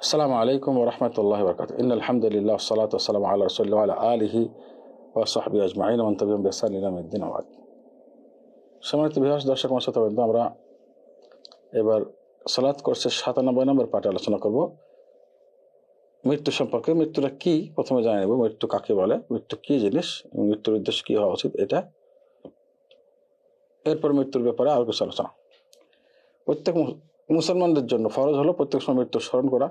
আসসালামু আলাইকুম ওয়া রাহমাতুল্লাহি ওয়া বারাকাতুহু। ইন্নাল হামদুলিল্লাহ ওয়াস সালাতু ওয়াস সালামু আলা রাসূলিল্লাহ ওয়া আলা আলিহি ওয়া সাহবিহি আজমাইন ওয়া মান তাবি'আহুম বিইহসান ইলা ইয়াউমিদ্দিন ওয়া বা'দ। সম্মানিত ভিউয়ার্স, দর্শক মহাশতবৃন্দ, আমরা এবার সালাত কোর্সের ৯৭ নম্বর পাঠে আলোচনা করব মৃত্যু সম্পর্কে। মৃত্যুটা কি প্রথমে জানিয়ে নেব, মৃত্যু কাকে বলে, মৃত্যু কি জিনিস এবং মৃত্যুর উদ্দেশ্য কি হওয়া উচিত এটা। এরপর মৃত্যুর ব্যাপারে আরো কিছু আলোচনা। প্রত্যেক মুসলমানদের জন্য ফরজ হলো প্রত্যেক সময় মৃত্যু স্মরণ করা।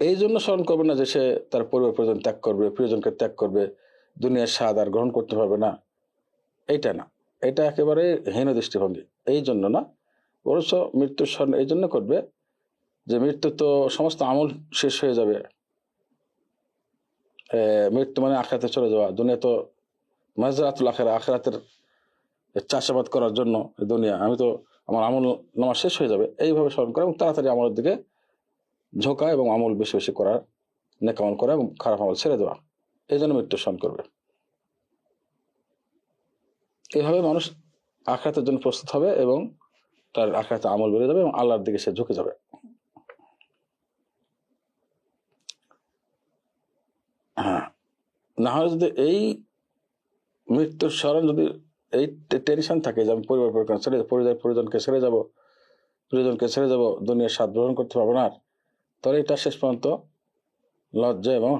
এই জন্য স্মরণ করবে না যে সে তার পরিবার পরিজন ত্যাগ করবে, প্রিয়জনকে ত্যাগ করবে, দুনিয়ার স্বাদ আর গ্রহণ করতে পারবে না, এইটা না। এটা একেবারে হীন দৃষ্টিভঙ্গি। এই জন্য না, বরঞ্চ মৃত্যুর স্মরণ এই জন্য করবে যে মৃত্যু তো সমস্ত আমল শেষ হয়ে যাবে। মৃত্যু মানে আখেরাতে চলে যাওয়া। দুনিয়া তো মাজরাতুল আখিরা, আখেরাতের চাষাবাদ করার জন্য দুনিয়া। আমি তো আমার আমল নামা শেষ হয়ে যাবে, এইভাবে স্মরণ করা এবং তাড়াতাড়ি আমলের দিকে ঝোঁকা এবং আমল বেশি বেশি করার, নেক আমল করা এবং খারাপ আমল ছেড়ে দেওয়া। এই জন্য মৃত্যু স্মরণ করবে। এইভাবে মানুষ আখিরাতের জন্য প্রস্তুত হবে এবং তার আখিরাতে আমল বেড়ে যাবে এবং আল্লাহর দিকে সে ঝুঁকে যাবে। হ্যাঁ, না হয় যদি এই মৃত্যুর স্মরণ, যদি এই টেনশন থাকে যে আমি পরিজনকে ছেড়ে যাবো, প্রিয়জনকে ছেড়ে যাবো, দুনিয়ার স্বাদ গ্রহণ করতে পারবো না, তাহলে এটা শেষ পর্যন্ত লজ্জা এবং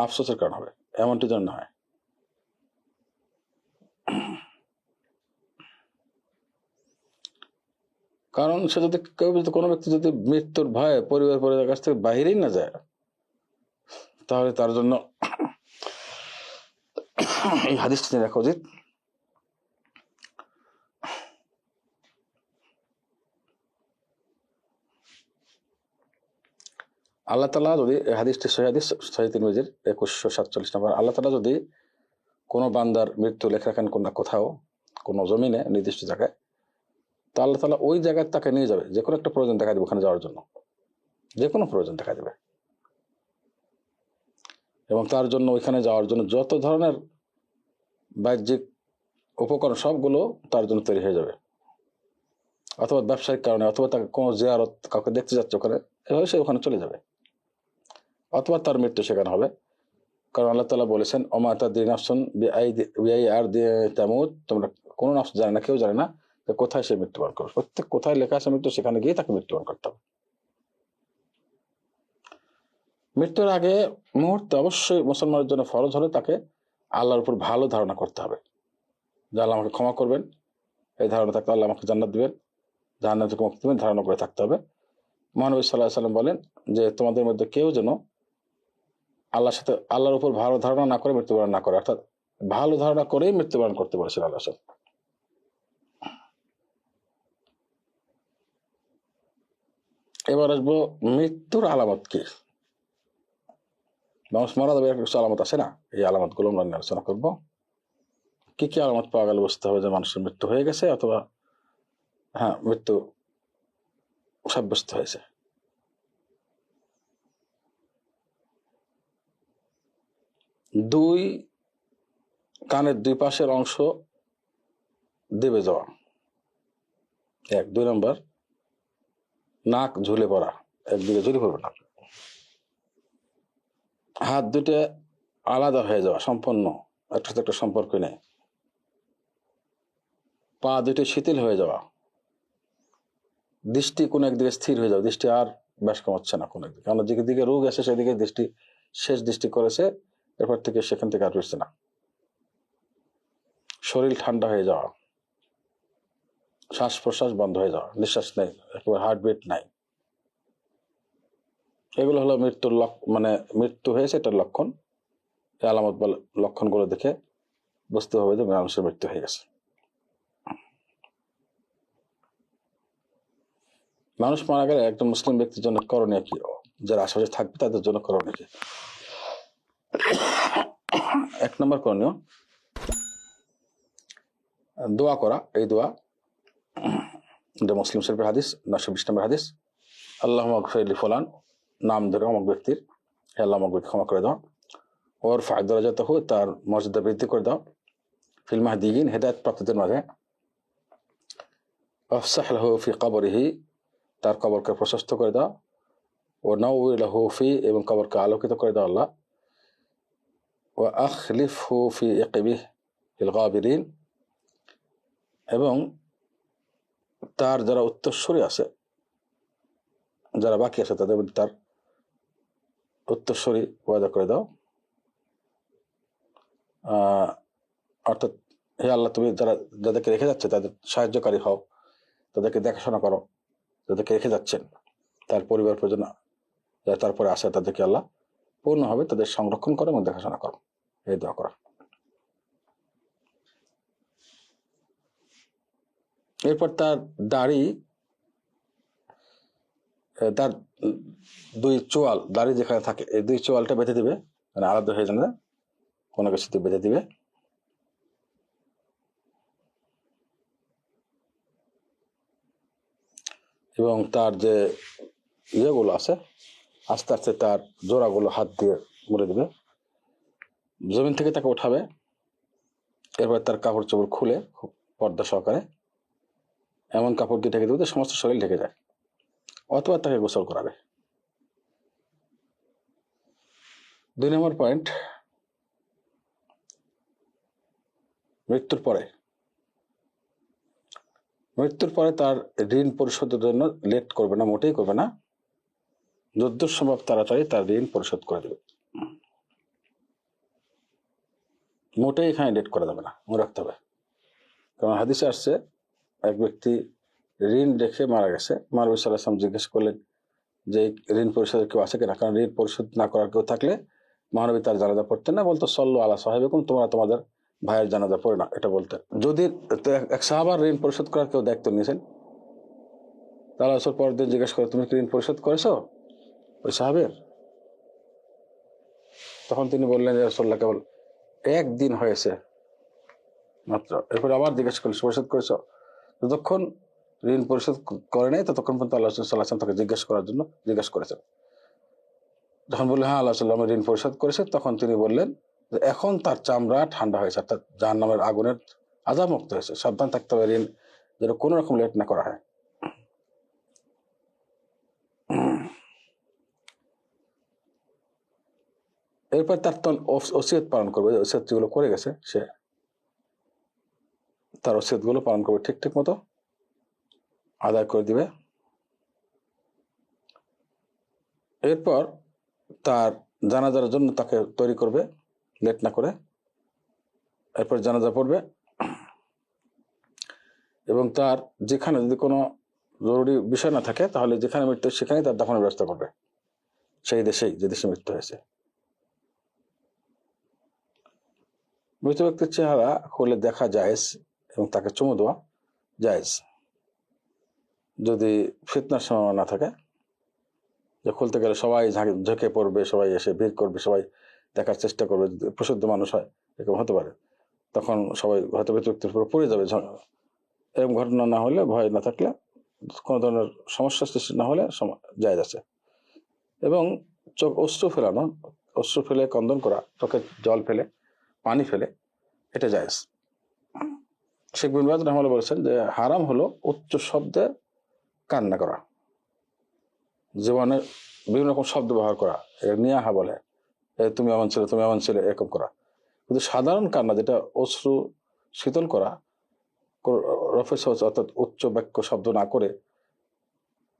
আফসোসের কারণ হবে। এমনটি যেন না হয়। কারণ সে যদি কোনো ব্যক্তি যদি মৃত্যুর ভয়ে পরিবারের কাছ থেকে বাহিরেই না যায়, তাহলে তার জন্য এই হাদিসটি রাখা উচিত। আল্লাহ তাআলা যদি, হাদিসটি সহিহ হাদিস, সহিহ তিরমিজির 2147 নম্বর, আল্লাহ তাআলা যদি কোনো বান্দার মৃত্যু লেখা রাখেন কোথাও, কোনো জমিনে নির্দিষ্ট জায়গায়, তো আল্লাহ তাআলা ওই জায়গায় তাকে নিয়ে যাবে, যে কোনো একটা প্রয়োজন দেখা দেবে ওখানে যাওয়ার জন্য, যে কোনো প্রয়োজন দেখা দেবে, এবং তার জন্য ওইখানে যাওয়ার জন্য যত ধরনের বাহ্যিক উপকরণ সবগুলো তার জন্য তৈরি হয়ে যাবে। অথবা ব্যবসায়িক কারণে, অথবা তাকে কোনো জিয়ারত, কাউকে দেখতে যাচ্ছে ওখানে, এভাবে সে ওখানে চলে যাবে, অথবা তার মৃত্যু সেখানে হবে। কারণ আল্লাহ তাআলা বলেছেন, ওমা তাদরি নাফসুন বিআই আরদি তামুত, তোমরা কোনো নাফস জানে না, কেউ জানে না যে কোথায় সে মৃত্যুবরণ করবে। প্রত্যেক কোথায় লেখা আছে মৃত্যু, সেখানে গিয়ে তাকে মৃত্যুবরণ করতে হবে। মৃত্যুর আগে মুহূর্তে অবশ্যই মুসলমানের জন্য ফরজ হলে তাকে আল্লাহর উপর ভালো ধারণা করতে হবে, যে আল্লাহ আমাকে ক্ষমা করবেন, এই ধারণা থাকতে আল্লাহ আমাকে জান্নাত দিবেন, জাহান্নাম থেকে মুক্তি দিবেন, ধারণা করে থাকতে হবে। মহানবী সাল্লাল্লাহু আলাইহি সাল্লাম বলেন যে তোমাদের মধ্যে কেউ যেন আল্লাহর উপর ভালো ধারণা না করে মৃত্যুবরণ না করে, অর্থাৎ ভালো ধারণা করেই মৃত্যুবরণ করতে বলেছেন আল্লাহ। এবার আসবো মৃত্যুর আলামত কি। মানুষ মারা যাবে, কিছু আলামত আছে না, এই আলামত গুলো আমরা আলোচনা করবো। কি কি আলামত পাওয়া গেলে বুঝতে হবে যে মানুষের মৃত্যু হয়ে গেছে, অথবা মৃত্যু সাব্যস্ত হয়েছে। দুই, কানের দুই পাশের অংশ দেবে যাওয়া, এক। দুই নম্বর, নাক ঝুলে পড়া, একদিকে ঝুলে পড়বে না। হাত দুটো আলাদা হয়ে যাওয়া, সম্পূর্ণ একটার সাথে একটা সম্পর্ক নেই। পা দুটো শিথিল হয়ে যাওয়া। দৃষ্টি কোনো একদিকে স্থির হয়ে যাওয়া, দৃষ্টি আর ব্যাস কমাচ্ছে না কোনো একদিকে, কারণ যেদিকে রোগ আছে সেদিকে দৃষ্টি শেষ দৃষ্টি করেছে, এরপর থেকে সেখান থেকে আর ফিরছে না। শরীর ঠান্ডা হয়ে যাওয়া, শ্বাস প্রশ্বাস বন্ধ হয়ে যাওয়া, নিঃশ্বাস নেই, একেবারে হার্টবিট নাই। এগুলো হলো মৃত্যুর মানে মৃত্যু হয়েছে এটার লক্ষণ। এই আলামত বা লক্ষণগুলো দেখে বুঝতে হবে যে মানুষের মৃত্যু হয়ে গেছে। মানুষ মারা গেলে একজন মুসলিম ব্যক্তির জন্য করণীয় কি, যারা আশেপাশে থাকবে তাদের জন্য করণীয় কি? এক নম্বর করণীয়, দোয়া করা। এই দোয়া, মুসলিম শরীফের হাদিস, 920 নম্বর হাদিস, আল্লাহ মাগফিরলি ফুলান, নাম ধরে অমুক ব্যক্তির, হে আল্লাহ অমুক ব্যক্তি ক্ষমা করে দাও, ওর ফায়দারাজাতাহু, তার মর্যাদা বৃদ্ধি করে দাও, ফিল মাহদিয়িন, হেদায়েত প্রাপ্তদের মাঝে, আফসাহ লাহু ফি কবরিহি, তার কবরকে প্রশস্ত করে দাও, ও নাউয়ির লাহু ফি, এবং কবরকে আলোকিত করে দাও আল্লাহ, ও আখলিফহু ফি ইকবিহি লিল গাবিরিন, এবং তার যারা উত্তরসূরি আছে, যারা বাকি আছে তাদের মধ্যে তার উত্তরসূরি ওয়াদা করে দাও। অর্থাৎ হে আল্লাহ, তুমি যাদেরকে রেখে যাচ্ছে তাদের সাহায্যকারী হও, তাদেরকে দেখাশোনা করো, যাদেরকে রেখে যাচ্ছেন তার পরিবার পরিজন যারা তারপরে আসে তাদেরকে আল্লাহ পূর্ণভাবে তাদের সংরক্ষণ করো এবং দেখাশোনা করো, এই দোয়া করা। এরপর তার দাড়ি, তার দুই চোয়াল, দাড়ি যেখানে থাকে এই দুই চোয়ালটা বেঁধে দিবে, মানে আলাদা হয়ে যাবে, কোনো কিছুতে বেঁধে দিবে। এবং তার যে ইয়েগুলো আছে আস্তে আস্তে তার জোড়াগুলো হাত দিয়ে মুড়ে দিবে, জমিন থেকে তাকে উঠাবে। এরপর তার কাপড় চোপড় খুলে পর্দা সহকারে এমন কাপড় দিয়ে ঢেকে দেবে সমস্ত শরীর ঢেকে যায়, অথবা তাকে গোসল করাবে। 2 নম্বর পয়েন্ট, মৃত্যুর পরে তার ঋণ পরিশোধের জন্য লেট করবে না, মোটেই করবে না, যদ্দূর সম্ভব তাড়াতাড়ি তার ঋণ পরিশোধ করে দেবে, মোটেই এখানে লেট করা যাবে না, মনে রাখতে হবে। কারণ হাদিসে আসছে এক ব্যক্তি ঋণ রেখে মারা গেছে, নবী সাল্লাল্লাহু আলাইহি ওয়াসাল্লাম জিজ্ঞেস করলেন যে ঋণ পরিশোধের কেউ আছে কিনা, কারণ ঋণ পরিশোধ না করার কেউ থাকলে মহানবী তার জানাজা পড়তেন না, বলতো সল্লু আলা সাহিবিকুম, তোমরা তোমাদের ভাইয়ের জানাজা পড়ে না, এটা বলতেন। যদি এক সাহাবার ঋণ পরিশোধ করার কেউ দায়িত্ব নিয়েছেন, তাহলে আসর পরের দিন জিজ্ঞেস করে তুমি কি ঋণ পরিশোধ করেছো ওই সাহাবের? তখন তিনি বললেন যে রাসূলুল্লাহ কেবল 1 দিন হয়েছে মাত্র। এরপরে আবার জিজ্ঞেস করলেন পরিশোধ করেছো? যতক্ষণ ঋণ পরিশোধ করে নাই ততক্ষণ পর্যন্ত আল্লাহ সাল্লাল্লাহু আলাইহি ওয়াসাল্লাম তাকে জিজ্ঞেস করেছেন। যখন বললেন হ্যাঁ আল্লাহ সাল্লাম ঋণ পরিশোধ করেছে, তখন তিনি বললেন যে এখন তার চামড়া ঠান্ডা হয়েছে, অর্থাৎ জাহান্নামের আগুনের আযাব মুক্ত হয়েছে, সাবধান থাকতে হবে ঋণ যেন কোনো রকম লেট না করা হয়। এরপর তার ওসিয়ত পালন করবে, ওসিয়ত যেগুলো করে গেছে সে তার ওসিয়ত গুলো পালন করবে, ঠিক মতো আদায় করে দিবে। এরপর তার জানাজার জন্য তাকে তৈরি করবে লেট না করে, এরপর জানাজা পড়বে, এবং তার যেখানে যদি কোনো জরুরি বিষয় না থাকে তাহলে যেখানে মৃত্যু সেখানেই তার দাফনের ব্যবস্থা করবে, সেই দেশেই যে দেশে মৃত্যু হয়েছে। মৃত ব্যক্তির চেহারা খুলে দেখা জায়েজ এবং তাকে চুমু দেওয়া জায়েজ, যদি ফিতনার সম্ভাবনা না থাকে, যে খুলতে গেলে সবাই ঝেঁকে পড়বে, সবাই এসে ভিড় করবে, সবাই দেখার চেষ্টা করবে, যদি প্রসিদ্ধ মানুষ হয় এরকম হতে পারে, তখন সবাই হয়তো মৃত ব্যক্তির উপর পড়ে যাবে। এরকম ঘটনা না হলে, ভয় না থাকলে, কোনো ধরনের সমস্যা সৃষ্টি না হলে জায়েজ আছে। এবং চোখ অশ্রু ফেলে কন্দন করা, চোখে জল ফেলে পানি ফেলে, এটা জায়েজ। শেখ বিন বাজ রাহমাতুল্লাহ বলেছেন যে হারাম হলো উচ্চ শব্দে কান্না করা, জীবনে বিভিন্ন রকম শব্দ ব্যবহার করা, নিয়াহা বলে, তুমি এমন ছেলে এরকম করা। কিন্তু সাধারণ কান্না, যেটা অশ্রু শীতল করা, অর্থাৎ উচ্চ বাক্য শব্দ না করে,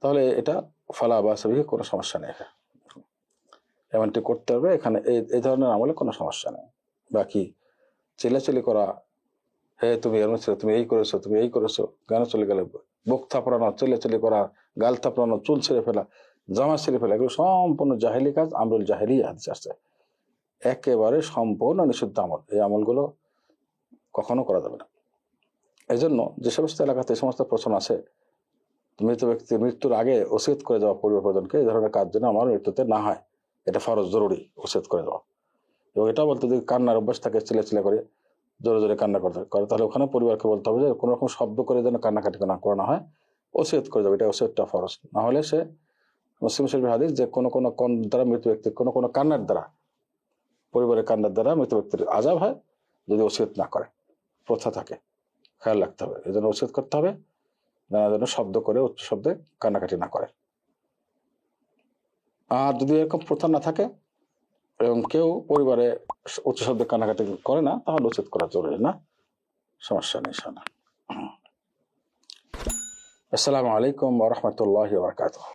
তাহলে এটা ফালা বা সাবিহি কোনো সমস্যা নেই, এমনটি করতে হবে। এখানে এই ধরনের আমলে কোনো সমস্যা নেই। বাকি চিল্লাচিল্লি করা, হে তুমি এমন ছেলে, তুমি এই করেছো, কেন চলে গেলে, বুক থাপড়ানো, চিল্লাচিল্লি করা, গাল থাপড়ানো, চুল ছেড়ে ফেলা, জামা ছেড়ে ফেলা, এগুলো সম্পূর্ণ জাহেলি কাজ, আমরুল জাহেলি হাদিসে আসছে, একেবারে সম্পূর্ণ নিষিদ্ধ আমল। এই আমলগুলো কখনো করা যাবে না। এই জন্য যে সমস্ত এলাকাতে এই সমস্ত প্রশ্ন আছে, মৃত ব্যক্তির মৃত্যুর আগে ওসিয়ত করে দেওয়া পরিবার প্রজনকে, এই ধরনের কাজ যেন আমার মৃত্যুতে না হয়, এটা ফরজ, জরুরি ওসিয়ত করে দেওয়া। এবং এটা বলতে যদি কান্নার অভ্যাস থাকে, চিল্লা করে জোরে জোরে কান্না করে, তাহলে ওখানে পরিবারকে বলতে হবে যে কোনো রকম শব্দ করে যেন কান্নাকাটি না করানো হয়, ওসিয়ত করে দেবে, এটা ওসিয়তটা ফরজ। না হলে সে মুসলিম শরীফের হাদিস যে কোনো দ্বারা মৃত ব্যক্তির কোনো কান্নার দ্বারা, পরিবারের কান্নার দ্বারা মৃত ব্যক্তির আযাব হয় যদি ওসিয়ত না করে, প্রথা থাকে, খেয়াল রাখতে হবে। এই জন্য ওসিয়ত করতে হবে যেন শব্দ করে উচ্চ শব্দে কান্নাকাটি না করে। আর যদি এরকম প্রথা না থাকে এবং কেউ পরিবারে উচ্চ শব্দে কান্নাকাটি করে না, তাহলে উচিত করা জরুরি না, সমস্যা নেই। শোনা। আসসালামু আলাইকুম ওয়া রাহমাতুল্লাহি ওয়া বারাকাতুহু।